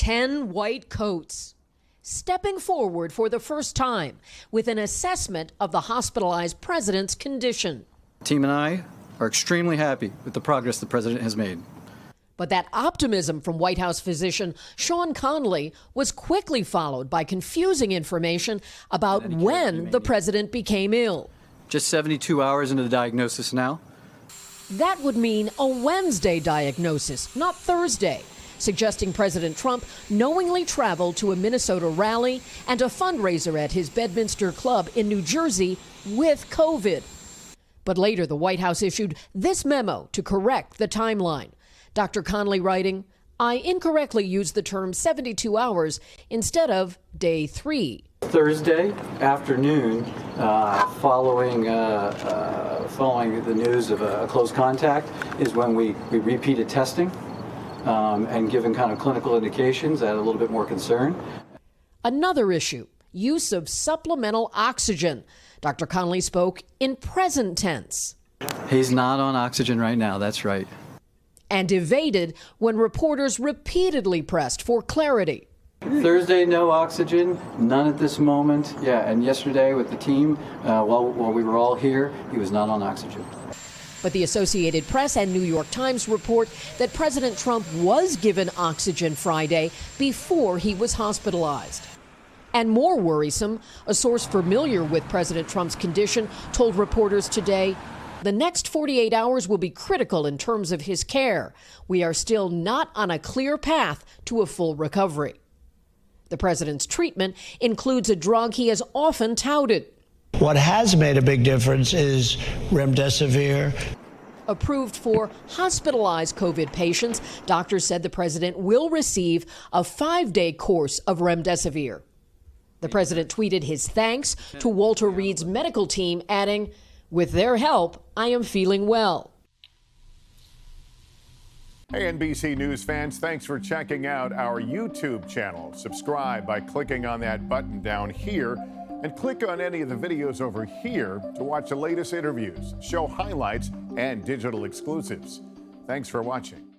10 white coats, stepping forward for the first time with an assessment of the hospitalized president's condition. The team and I are extremely happy with the progress the president has made. But that optimism from White House physician Sean Conley was quickly followed by confusing information about when the president became ill. Just 72 hours into the diagnosis now. That would mean a Wednesday diagnosis, not Thursday, suggesting President Trump knowingly traveled to a Minnesota rally and a fundraiser at his Bedminster Club in New Jersey with COVID. But later, the White House issued this memo to correct the timeline. Dr. Conley writing, "I incorrectly used the term 72 hours instead of day 3. Thursday afternoon, following the news of a close contact, is when we repeated testing and given kind of clinical indications at a little bit more concern. Another issue, use of supplemental oxygen. Dr. Conley spoke in present tense. He's not on oxygen right now, that's right. And evaded when reporters repeatedly pressed for clarity. Thursday, no oxygen, none at this moment. Yeah, and yesterday with the team, while we were all here, he was not on oxygen. But the Associated Press and New York Times report that President Trump was given oxygen Friday before he was hospitalized. And more worrisome, a source familiar with President Trump's condition told reporters today, the next 48 hours will be critical in terms of his care. We are still not on a clear path to a full recovery. The president's treatment includes a drug he has often touted. What has made a big difference is remdesivir. Approved for hospitalized COVID patients, doctors said the president will receive a 5-day course of remdesivir. The president tweeted his thanks to Walter Reed's medical team, adding, "With their help, I am feeling well." Hey, NBC News fans, thanks for checking out our YouTube channel. Subscribe by clicking on that button down here and click on any of the videos over here to watch the latest interviews, show highlights, and digital exclusives. Thanks for watching.